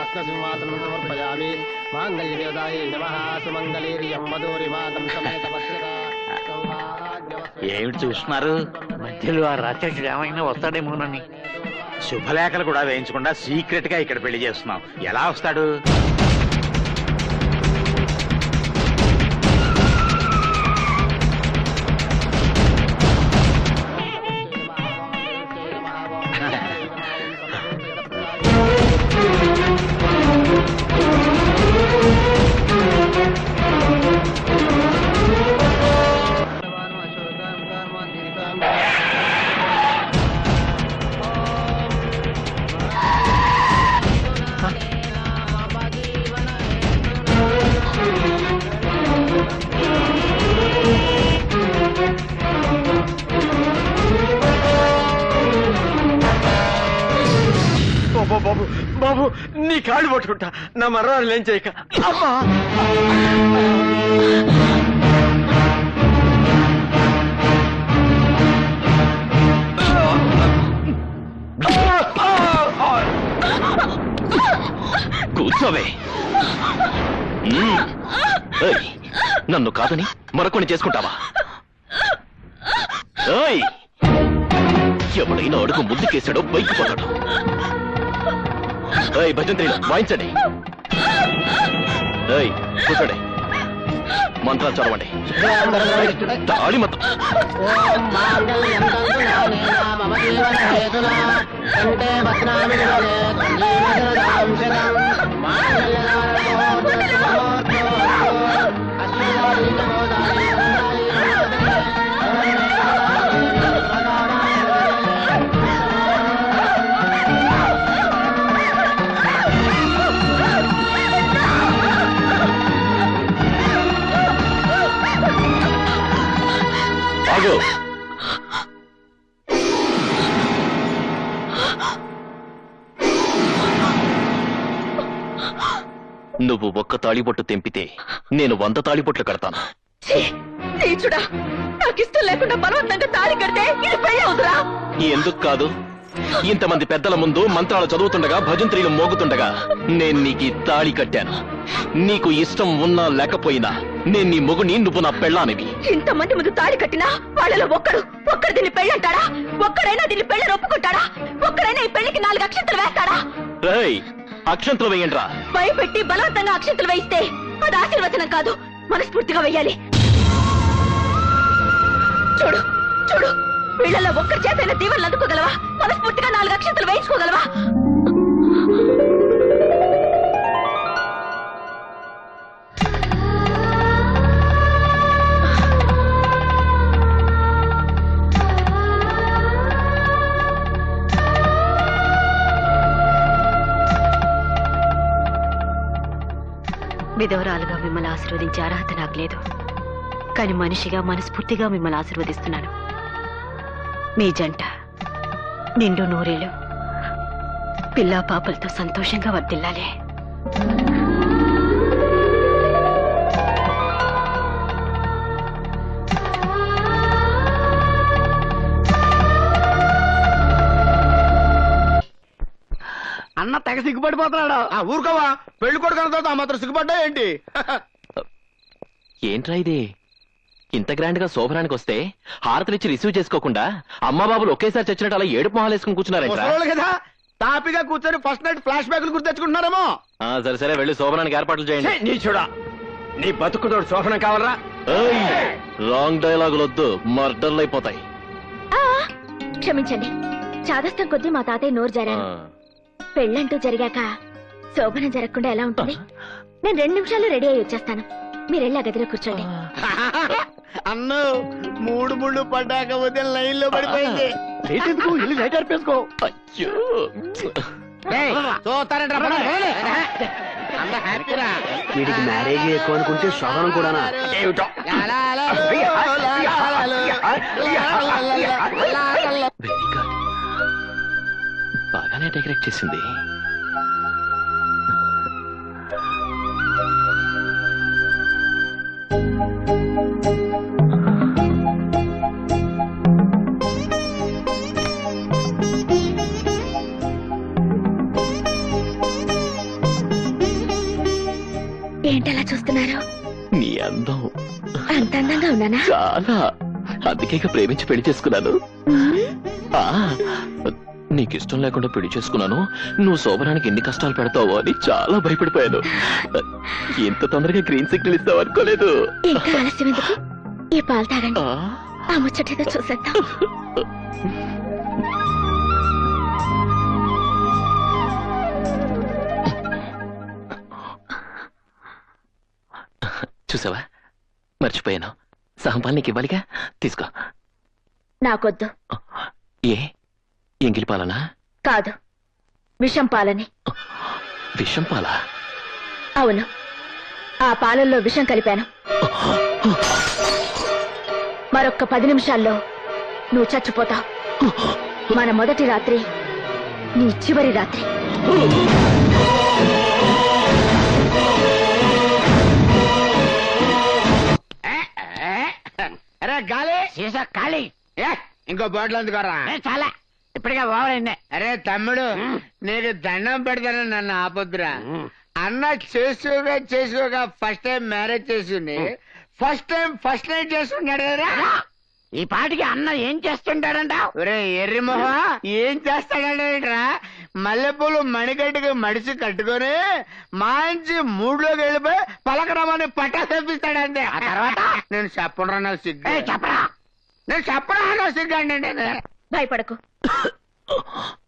रत्नसिंहासनं समर्पयामि माङ्गल्यदेवतायै नमः सुमङ्गलीर्यं मधुरिमातं समेतवस्त्रदा ఏమిటి చూస్తున్నారు? మధ్యలో ఆ రాక్షసుడు ఏమైనా వస్తాడేమోనని. శుభలేఖలు కూడా వేయించకుండా సీక్రెట్ గా ఇక్కడ పెళ్లి చేస్తున్నాం. ఎలా వస్తాడు? బాబు బాబు నీ కాళ్ళు పట్టుకుంటా, నా మర్రాలు ఏం చేయక. అమ్మా కూర్చోవే. నన్ను కాదని మరొకని చేసుకుంటావా? ఎవడైనా అడుగు ముందుకేసాడో బైక్ పోతాడు. భజంత్రిలో వాయించండి. కూర్చోండి, మంత్రాలు చదవండి. తాళి మొత్తం నువ్వు ఒక్క తాళిబొట్టు తెంపితే నేను 100 తాళిబొట్లు కడతాను. నాకిష్టం లేకుండా బలవంతంగా తాళి కడితే ఇది పెళ్లి అవుతురా? ఎందుకు కాదు? ఇంతమంది పెద్దల ముందు మంత్రాలు చదువుతుండగా, భజంత్రీలు మోగుతుండగా నేను నీకు తాళి కట్టాను. నీకు ఇష్టం ఉన్నా లేకపోయినా నేను నీ మొగుని, నువ్వు నా పెళ్ళానివి. ఇంతమంది ముందు తాళి కట్టినా వాళ్ళలో ఒక్కడు దీన్ని పెళ్ళంటాడా? ఒక్కడైనా దీన్ని పెళ్ళని ఒప్పుకుంటాడా? ఒక్కడైనా ఈ పెళ్లికి 4 అక్షంతలు వేస్తాడా? అక్షంతలు వేయండిరా. భయపెట్టి బలవంతంగా అక్షంతలు వేయిస్తే అది ఆశీర్వచనం కాదు, మనస్ఫూర్తిగా వేయాలి. చూడు చూడు, వీళ్ళలో ఒక్కరి చేతైనా దీవెనలు అందుకోగలవా? మనస్ఫూర్తిగా 4 అక్షంతలు వేయించుకోగలవా? విధవరాలుగా మిమ్మల్ని ఆశీర్వదించే అర్హత నాకు లేదు, కానీ మనిషిగా మనస్ఫూర్తిగా మిమ్మల్ని ఆశీర్వదిస్తున్నాను. మీ జంట నిండు నూరేళ్ళు పిల్లా పాపలతో సంతోషంగా వర్ధిల్లాలి. అన్న తెగ సిగ్గుపడిపోతున్నాడు. ఊరుకోవా, పెళ్లి కొడుకు ఆ మాత్రం సిగ్గుపడ్డా ఏంటి? ఏంట్రా ఇది? ఇంత గ్రాండ్ గా శోభనానికి వస్తే హారతలిచ్చి రిసీవ్ చేసుకోకుండా అమ్మా బాబులు ఒకేసారి చచ్చినట్టు అలా ఏడుపు మొహాలు వేసుకుని కూర్చున్నారా కదా? తాపిగా కూర్చొని ఫస్ట్ నైట్ ఫ్లాష్ బ్యాక్లు గుర్తు తెచ్చుకుంటున్నారేమో. సరే సరే, వెళ్ళి శోభనానికి ఏర్పాట్లు చేయండి. నీ చూడా, నీ బతుకుతోడు శోభనం కావాలరా? రాంగ్ డైలాగులు వద్దు, మర్డర్లు అయిపోతాయి. క్షమించండి, చాదస్తం కొద్దీ మా తాతయ్య నోరు జారాను. పెళ్ళంటూ జరిగాక శోభనం జరగకుండా ఎలా ఉంటుంది? నేను 2 నిమిషాల్లో రెడీ అయ్యి వచ్చేస్తాను. మీరెళ్ళి ఆ గదిలో కూర్చోండి. అన్ను 3 ముళ్ళు పడ్డాక ఉదయం లైన్ లో పడిపోయింది. లైట్ అర్పేసుకో. వీడికి మ్యారేజ్ ఎక్కువ అనుకుంటే శోభనం కూడానా? బాగానే డెకరేట్ చేసింది. ఏంటలా చూస్తున్నారు? నీ అందం అంత అందంగా ఉన్నానా? చాలా, అందుకే ఇక ప్రేమించి పెళ్లి చేసుకున్నాను. ఆ, నీకిష్టం లేకుండా పెళ్లి చేసుకున్నాను. నువ్వు శోభనానికి ఎన్ని కష్టాలు పెడతావో అని చాలా భయపడిపోయాను. ఇంత తొందరగా గ్రీన్ సిగ్నల్ ఇస్తావు అనుకోలేదు. ఇంకా ఆలస్యం ఎందుకు? ఈ పాలు తాగండి, ఆ, ఆ ముచ్చటగా చూసేద్దాం. చూసావా, మర్చిపోయాను. సహంపాలు నీకు ఇవ్వాలిగా, తీసుకో. నాకొద్దు. ఏ, ఎంగిలి పాలనా? కాదు, విషం పాలని. విషం పాలా? అవును, ఆ పాలల్లో విషం కలిపాను. మరొక్క 10 నిమిషాల్లో నువ్వు చచ్చిపోతావు. మన మొదటి రాత్రి నీ చివరి రాత్రి. అరే గాలి, సీసా ఖాళీ. ఏ, ఇంకో బాటిల్ అందుకోరా. చాలా ఇప్పటికే ఓవరైంది. అరే తమ్ముడు, నీకు దండం పెడతాను, నన్ను ఆపొద్దురా. అన్న చేసుకోగా ఫస్ట్ టైం మ్యారేజ్ చేసింది, ఫస్ట్ నైట్ చేసుకున్నాడు కదరా. ఈ పాటికి అన్న ఏం చేస్తుంటాడంట? ఒరే ఎర్రి మొహ, ఏం చేస్తాడంటరా, మల్లెపూలు మణికట్టుకు మడిసి కట్టుకొని మంచి మూడ్లోకి వెళ్ళిపోయి పలకరమని పట్టా తెప్పిస్తాడంతే. ఆ తర్వాత నేను చెప్పను నాకు సిగ్గు. చెప్పరా? నేను చెప్పను నాకు సిగ్గు అంటే. భయపడకు,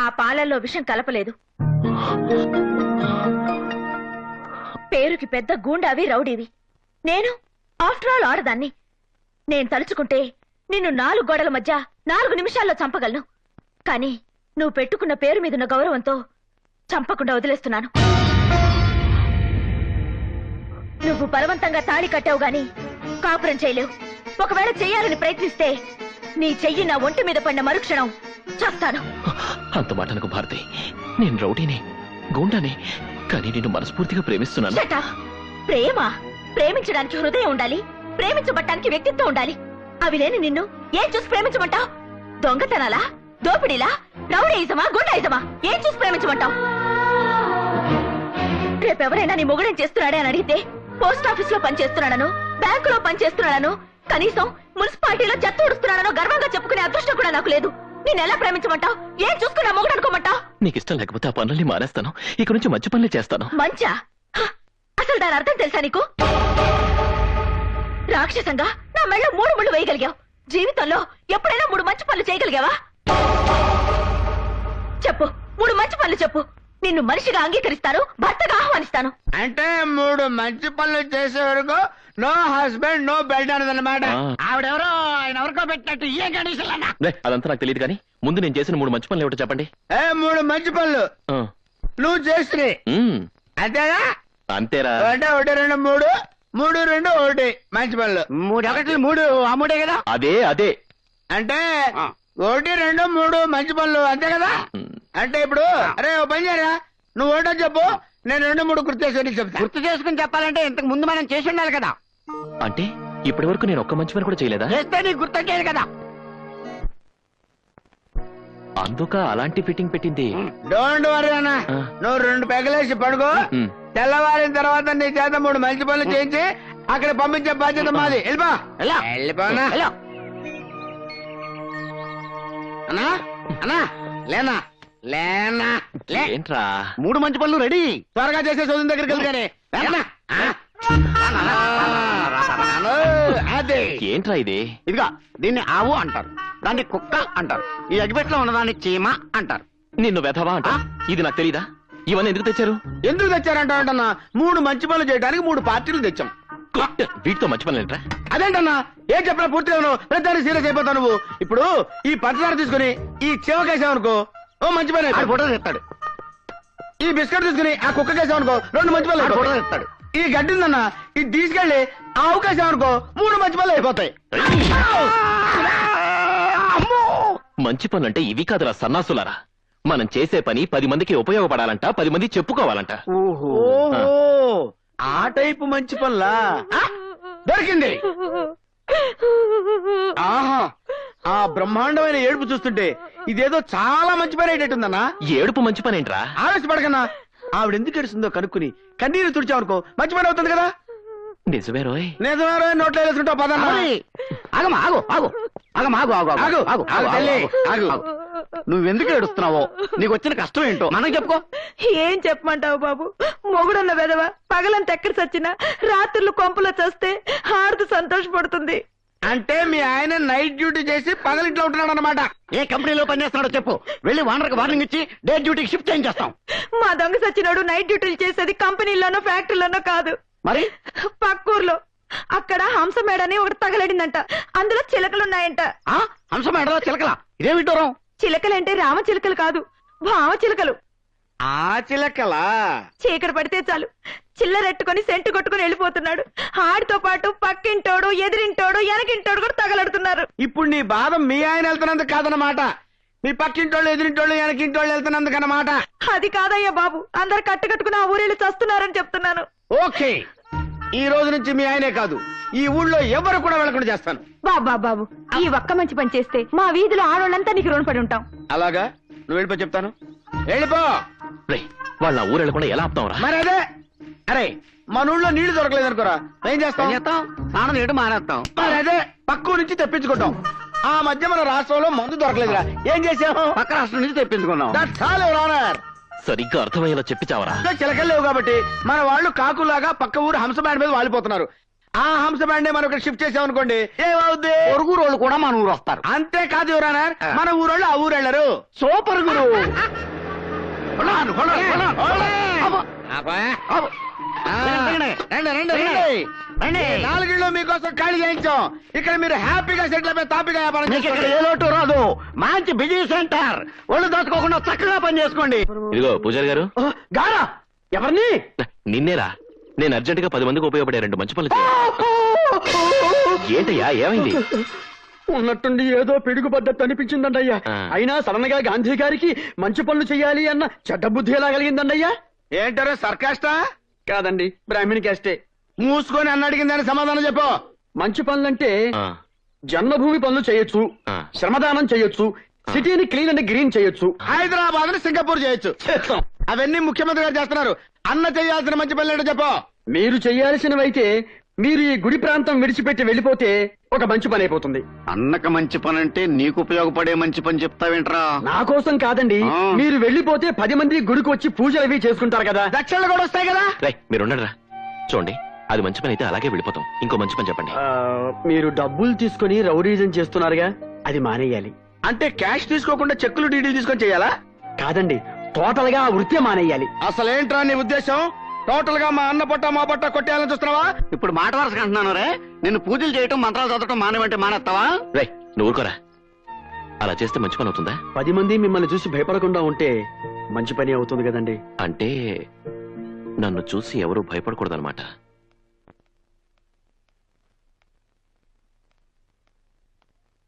ఆ పాలల్లో విషం కలపలేదు. పేరుకి పెద్ద గూండావి, రౌడీవి. నేను ఆఫ్టర్ ఆల్ ఆడదాన్ని. నేను తలుచుకుంటే నిన్ను 4 గోడల మధ్య 4 నిమిషాల్లో చంపగలను. కానీ నువ్వు పెట్టుకున్న పేరు మీదున్న గౌరవంతో చంపకుండా వదిలేస్తున్నాను. నువ్వు బలవంతంగా తాళి కట్టావు గాని కాపురం చేయలేవు. ఒకవేళ చెయ్యాలని ప్రయత్నిస్తే నీ చెయ్యి నా ఒంటి మీద పడిన మరుక్షణం చేస్తాను. అంత మాటనకు భారతి, నేను రౌడీని, గూండానే, కానీ నిన్ను మనస్ఫూర్తిగా ప్రేమిస్తున్నాను. Shut up. ప్రేమ, ప్రేమించడానికి హృదయం ఉండాలి, ప్రేమించబట్టానికి వ్యక్తిత్వం ఉండాలి. అవి లేని నిన్ను ఏం చూసి ప్రేమించమంటావు? దొంగతనాలా, దోపిడీలా, రౌడీయిజమా, గుండాయిజమా? ఏం చూసి ప్రేమించమంటావు? రేపెవరైనా నీ మొగుడేం చేస్తున్నాడే అని అడిగితే పోస్ట్ ఆఫీస్ లో పనిచేస్తున్నాడను, బ్యాంకులో పనిచేస్తున్నాడను, కనీసం మున్సిపాలిటీలో చెత్త ఉడుస్తున్నాడనో గర్వంగా చెప్పుకునే అదృష్టం కూడా నాకు లేదు. నేనెలా ప్రేమించమంటావు? ఏం చూసుకున్నా మొగుడు అనుకోమంటావు? నీకు ఇష్టం లేకపోతే ఆ పనుల్ని మానేస్తాను. ఇక నుంచి మంచి పనులే చేస్తాను. మంచా? హ! అసలు దాని అర్థం తెలుసా నీకు? రాక్షసంగా నా మెళ్ళ 3 ముళ్ళు వేయగలిగావు. జీవితంలో ఎప్పుడైనా 3 మంచి పనులు చేయగలిగావా? చెప్పు, 3 మంచి పనులు చెప్పు. నిన్ను మనిషిగా అంగీకరిస్తాను, భర్తగా ఆహ్వానిస్తాను. అంటే 3 మంచి పనులు చేసే వరకు నో హస్బెండ్ నో బెల్ట్ అన్నదన్నమాట. ఆవిడెవరో ఆయన ఎవరికో పెట్టినట్టు ఏ కండిషన్ అన్నా? అదంతా నాకు తెలియదు, కానీ ముందు నేను చేసిన 3 మంచి పనులు ఏమిటో చెప్పండి. 3 మంచి పనులు ఆ, నువ్వు చేస్తున్నాయి అంతేగా? అంతేరా. అంటే 1 2 3 3 2 1 మంచి పనులు. 3 1 3 ఆ మూడే కదా? అదే అదే. అంటే 1 2 3 మంచి పనులు అంతే కదా? అంటే ఇప్పుడు అరే ఓ పని చేయరా, నువ్వు 1 చెప్పు, నేను 2 3 గుర్తు చేసుకొని చెప్తా. గుర్తు చేసుకుని చెప్పాలంటే ఇంతకు ముందు మనం చేసి ఉండాలి కదా. అంటే ఇప్పటి వరకు నేను ఒక్క మంచి పని కూడా చేయలేదా? చేస్తే నీకు గుర్తొచ్చేది కదా. అందుక అలాంటి ఫిట్టింగ్ పెట్టింది. డోంట్ వరీ అన్న, ఆ. నువ్వు 2 పెగలేసి పడుకో. ఉమ్. తెల్లవారిన తర్వాత నీ చేత 3 మంచి పనులు చేయించి అక్కడ పంపించే బాధ్యత మాది. వెళ్ళిపో. వెళ్ళిపోనా అన్నా? అన్నా లేనా లేనా లే. ఏంట్రా? 3 మంచి పనులు రెడీ. త్వరగా చేసే చదువు దగ్గరికి వెళ్తే గానీ. అదే ఏంట్రా ఇది? ఇదిగా దీన్ని ఆవు అంటారు, దాన్ని కుక్క అంటారు, ఈ అగ్గిపెట్లో ఉన్నదాన్ని చీమ అంటారు. నిన్ను వెధవా అంట. ఇది నాకు తెలీదా? ఇవన్నీ ఎందుకు తెచ్చారు? ఎందుకు తెచ్చారంటా? 3 మంచి పనులు చేయడానికి 3 పార్టీలు తెచ్చాం. వీటితో మంచి పనులు ఏంట్రా? అదేంటన్నా, ఏం చెప్పినా పూర్తిగా ప్రతిదానికి సీరియస్ అయిపోతావు నువ్వు. ఇప్పుడు ఈ పంచదార తీసుకుని ఈ చెవకేసావనుకో, ఓ మంచి పని అయిపోయింది. ఫోటో తెస్తాడు. ఈ బిస్కెట్ తీసుకుని ఆ కుక్కకేసావనుకో, 2 మంచి పనులు ఫోటో అయిపోతాయి. తెస్తాడు. ఈ గడ్డిందన్నా, ఇది తీసుకెళ్లి ఆ అవకాశం 3 మంచి పనులు అయిపోతాయి. మంచి పనులంటే ఇవి కాదురా సన్నాసులారా. మనం చేసే పని 10 మందికి ఉపయోగపడాలంట, 10 మంది చెప్పుకోవాలంట. ఓహో, ఆ టైపు మంచి పనులా? దొరికింది. ఆహా, ఆ బ్రహ్మాండమైన ఏడుపు చూస్తుంటే ఇదేదో చాలా మంచి పని అయ్యేటట్టుందన్నా. ఏడుపు మంచి పని ఏంట్రా? ఆవేశపడకన్నా, ఆవిడ ఎందుకు ఏడుస్తుందో కనుక్కుని కన్నీరు తుడిచావనుకో మంచి పని అవుతుంది కదా. నిజమే రోయ్. నిజమే రోయ్, నోట్లో వేసుకుంటావు పదన్నా. ఆగమా ఆగు ఆగు ఆగమా ఆగు ఆగు ఆగు, ఆగు ఆగు, తల్లి, ఆగు. నువ్వెందుకు ఏడుస్తున్నావో, నీకు వచ్చిన కష్టం ఏంటో మనకు చెప్పుకో. ఏం చెప్పమంటావు బాబు? మొగుడన్న వెదవ పగలంత ఎక్కడ చచ్చినా రాత్రులు కొంపలో చస్తే హారతి సంతోషపడుతుంది. అంటే మీ ఆయన నైట్ డ్యూటీ చేసి పగలింట్లో ఉంటున్నాడు అన్నమాట. ఏ కంపెనీలో పనిచేస్తున్నాడో చెప్పు, వెళ్ళి ఓనర్కి వార్నింగ్ ఇచ్చి డే డ్యూటీకి షిఫ్ట్ చేయించేస్తాం. మా దొంగ సచ్చినోడు నైట్ డ్యూటీలు చేసేది కంపెనీలోనో ఫ్యాక్టరీలోనో కాదు, మరి పక్కూర్లో. అక్కడ హంస మేడని ఒకటి తగలడిందంట, అందులో చిలకలున్నాయంట. ఆ హంస మేడలో చిలకలా? ఇదే విడ్డూరం. చిలకలంటే రామ చిలకలు కాదు, భామ చిలకలు. ఆ చిలకలా? చీకటి పడితే చాలు చిల్లరెట్టుకొని సెంటు కొట్టుకుని వెళ్ళిపోతున్నాడు. ఆడితో పాటు పక్కింటోడు, ఎదిరింటోడు, వెనకింటోడు కూడా తగలడుతున్నారు. ఇప్పుడు నీ బాధ మీ ఆయన వెళ్తున్నందుకు కాదన్నమాట, మీ పక్కింటోళ్ళు, ఎదిరింటోళ్ళు, వెనకింటోళ్ళు వెళ్తున్నందుకు అన్నమాట. అది కాదయ్యా బాబు, అందరు కట్టుకట్టుకుని ఆ ఊరేళ్ళు చస్తున్నారని చెప్తున్నాను. ఓకే, ఈ రోజు నుంచి మీ ఆయనే కాదు, ఈ ఊళ్ళో ఎవరు కూడా వెళ్ళకుండా చేస్తాను. బాబా బాబు, ఈ ఒక్క మంచి పని చేస్తే మా వీధిలో ఆడోళ్ళంతా నీకు రుణపడి ఉంటాం. అలాగా? నువ్వు వెళ్ళిపో, చెప్తాను, వెళ్ళిపో. రేయ్, వాళ్ళ ఊరు వెళ్ళకుండా ఎలా ఆపుతావురా? మరి అదే, అరే మన ఊళ్ళో నీళ్లు దొరకలేదు అనుకోరా, ఏం చేస్తాం? స్నానం చేయడం మానేస్తాం. మరి అదే పక్క నుంచి తెప్పించుకుంటాం. ఆ మధ్య మన రాష్ట్రంలో మందు దొరకలేదురా, ఏం చేసాము? పక్క రాష్ట్రం నుంచి తెప్పించుకున్నాం. That's all your honour. సరిగ్గా అర్థమయ్యేలా చెప్పి చావరా. చిలకలు లేవు కాబట్టి మన వాళ్ళు కాకులాగా పక్క ఊరు హంస బ్యాండ్ మీద వాలిపోతున్నారు. ఆ హంస బ్యాండ్ మనం ఇక్కడ షిఫ్ట్ చేసామనుకోండి, ఏమవుద్ది? పొరుగు రోడ్లు కూడా మన ఊరు వస్తారు. అంతేకాదు యువర్ ఆనర్, మన ఊరోళ్ళు ఆ ఊరు వెళ్ళరు. సూపర్ గురు. నాలుగిళ్ళు మీకోసం ఖాళీ చేయించాం. ఇక్కడ మీరు హ్యాపీగా సెటిల్ అయిపోయి తాపిగా వ్యాపారం మీకు ఇక్కడ చేసుకోండి. ఏ లోటు రాదు. మంచి బిజీ సెంటర్, ఒళ్ళు దాచుకోకుండా చక్కగా పని చేసుకోండి. ఇదిగో పూజారి గారు, గారా ఎవరిని? నిన్నేరా. నేను అర్జెంట్ గా 10 మందికి ఉపయోగపడే 2 మంచి పనులు చేయాలి. ఏంటయ్యా, ఏమైంది? ఉన్నట్టుండి ఏదో పిడుగు పడ్డట్టు అనిపించిందండయ్యా. ఆ. అయినా సడన్ గా గాంధీ గారికి మంచి పనులు చెయ్యాలి అన్న చెడ్డ బుద్ధి ఎలా కలిగిందండయ్యా? ఏంటారో సర్కాస్టా? కాదండి, బ్రాహ్మణి క్యాస్టే. మూసుకొని అన్న అడిగిందని సమాధానం చెప్పు. మంచి పనులంటే ఆ, జన్మభూమి పనులు చేయొచ్చు, ఆ. శ్రమదానం చేయొచ్చు, సిటీని క్లీన్ అండ్ గ్రీన్ చేయొచ్చు. హైదరాబాద్ ని సింగపూర్ చేయొచ్చు. చేస్తాం. అవన్నీ ముఖ్యమంత్రి గారు చేస్తున్నారు. అన్న చేయాల్సిన మంచి పనులు ఏంటో చెప్పు. మీరు చెయ్యాల్సినవైతే మీరు ఈ గుడి ప్రాంతం విడిచిపెట్టి వెళ్ళిపోతే ఒక మంచి పని అయిపోతుంది. అన్నక మంచి పని అంటే నీకు ఉపయోగపడే మంచి పని చెప్తావేంట్రా? నా కోసం కాదండి, ఆ. మీరు వెళ్ళిపోతే 10 మంది గుడికి వచ్చి పూజలు అవి చేసుకుంటారు కదా. దక్షిణలు కూడా వస్తాయి కదా. రేయ్, మీరు ఉండరా. చూడండి, అది మంచి పని అయితే అలాగే వెళ్ళిపోతాం. ఇంకో మంచి పని చెప్పండి. మీరు డబ్బులు తీసుకుని రౌడీజం చేస్తున్నారుగా, అది మానేయాలి. అంటే క్యాష్ తీసుకోకుండా చెక్కులు డీడీలు తీసుకొని చేయాలా? కాదండి, టోటల్ గా ఆ వృత్తే మానేయాలి. అసలేంట్రా నీ ఉద్దేశం? టోటల్ గా మా అన్న పొట్ట మా పొట్ట కొట్టేయాలని చూస్తున్నావా? ఇప్పుడు మాట వరుసగా అంటున్నాను రే, నిన్ను పూజలు చేయటం మంత్రాలు చదవటం మానేమంటే మానేస్తావా? రేయ్, నువ్వు ఊరుకోరా. అలా చేస్తే మంచి పని అవుతుందా? 10 మంది మిమ్మల్ని చూసి భయపడకుండా ఉంటే మంచి పని అవుతుంది కదండి. అంటే నన్ను చూసి ఎవరూ భయపడకూడదన్నమాట.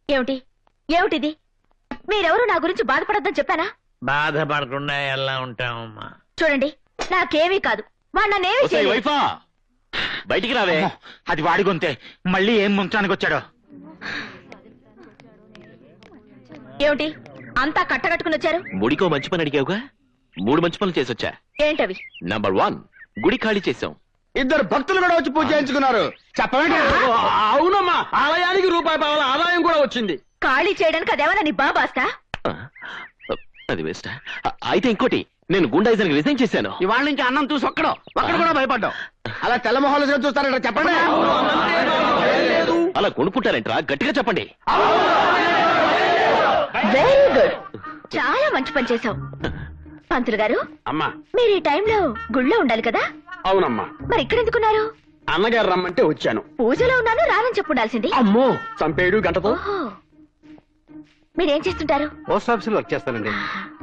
ఏమిటి ఏమిటిది? మీరెవరు నా గురించి బాధపడొద్దని చెప్పానా? బాధపడకుండా ఎలా ఉంటామమ్మా? చూడండి, నాకేమీ కాదు, వాడు నన్నేమీ ఒసేయ్ చేయలేదు. వైఫా, బయటికి రావే. అది వాడి గొంతే. మళ్ళీ ఏం ముంచానికి వచ్చాడో. ఏమిటి అంతా కట్టగట్టుకుని వచ్చారు? ముడికో మంచి పని అడిగావుగా, 3 మంచి పనులు చేసొచ్చా. ఏంటవి? నంబర్ 1, గుడి ఖాళీ చేసాం. ఇద్దరు భక్తులు కూడా వచ్చి పూజ చేయించుకున్నారు. చెప్పండి. అవునమ్మా, ఆలయానికి ₹1 ఆదాయం కూడా వచ్చింది. ఖాళీ చేయడానికి అదేమన్నా నీ బాబాస్తా? ఆ, అది వేస్ట్. అయితే ఇంకోటి, నేను గుండాయిజానికి రిజైన్ చేశాను. ఇవాళ నుంచి అన్నం చూసి ఒక్కడు కూడా భయపడ్డావు. అలా తెల్ల మొహాలు చూస్తారంట, చెప్పండి. అలా కొనుక్కుంటారేంట్రా, గట్టిగా చెప్పండి. వెరీ గుడ్, చాలా మంచి పని చేశావు. పంతులు గారు, అమ్మా. మీరు ఈ టైంలో గుళ్ళో ఉండాలి కదా, అవునమ్మా, మరి ఇక్కడ ఎందుకున్నారు? అన్నగారు రమ్మంటే వచ్చాను. పూజలో ఉన్నాను రానని చెప్పుండాల్సింది. అమ్మో, చంపేడు గంటతో. ఓహో, మీరేం చేస్తుంటారు? పోస్ట్ ఆఫీస్ లో వర్క్ చేస్తానండి.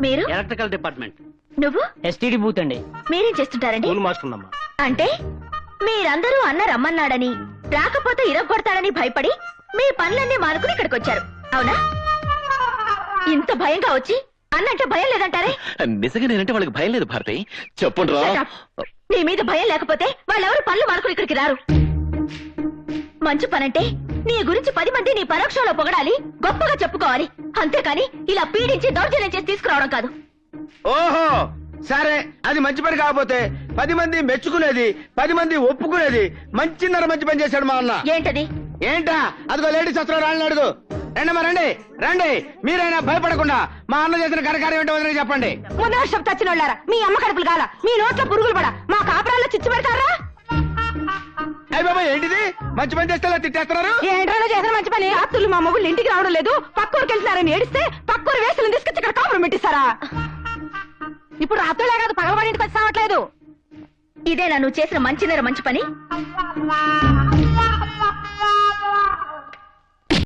మీరు? Electrical department. నువ్వు? ఎస్టీడీ బూత్ అండి. మీరేం చేస్తుంటారండి? మార్చుకుందమ్మా. అంటే మీరందరూ అన్న రమ్మన్నాడని, రాకపోతే ఇరగొడతాడని భయపడి మీ పనులన్నీ మానుకుని ఇక్కడికి వచ్చారు, అవునా? ఇంత భయంగా వచ్చి అన్నంటే భయం లేదంటారే? నిజంగా నేనంటే వాళ్ళకి భయం లేదు భారతి. చెప్పుండ్రా. Shut up. నీ మీద భయం లేకపోతే వాళ్ళెవరు పనులు మానుకుని ఇక్కడికి రారు. మంచి పనంటే నీ గురించి 10 మంది నీ పరోక్షంలో పొగడాలి, గొప్పగా చెప్పుకోవాలి, అంతేకాని ఇలా పీడించి దౌర్జన్యం చేసి తీసుకురావడం కాదు. ఓహో, సరే అది మంచి పని కాకపోతే 10 మంది మెచ్చుకునేది 10 మంది ఒప్పుకునేది మంచిన్నర మంచి పని చేశాడు మా అన్న. ఏంటది? ఏంటా అదిగో లేడీస్ వస్త్రం రాళ్ళని అడుగు. రండి మా రండి రండి, మీరైనా భయపడకుండా మా అన్న చేసిన ఘనకార్యం ఏంటో వదిలేసి చెప్పండి. ముందు వర్షం చచ్చినోళ్ళారా, మీ అమ్మ కడుపులు కాల, మీ నోట్లో పురుగులు పడ, మా కాపురాల్లో చిచ్చు పెడతారా? అయ్య బాబా ఏంటిది, మంచి పని చేస్తే ఇలా తిట్టేస్తున్నారు? ఏంటో చేసిన మంచి పని, అత్తులు మా మొగుళ్ళు ఇంటికి రావడం లేదు, పక్కూరికి వెళ్తున్నారని ఏడిస్తే పక్కూరు వేసులు తీసుకొచ్చి ఇక్కడ కాపురం పెట్టిస్తారా? ఇప్పుడు అత్తులే కాదు పగలబడి ఇంటికి వచ్చి సావట్లేదు. ఇదేనా నువ్వు చేసిన మంచి పని?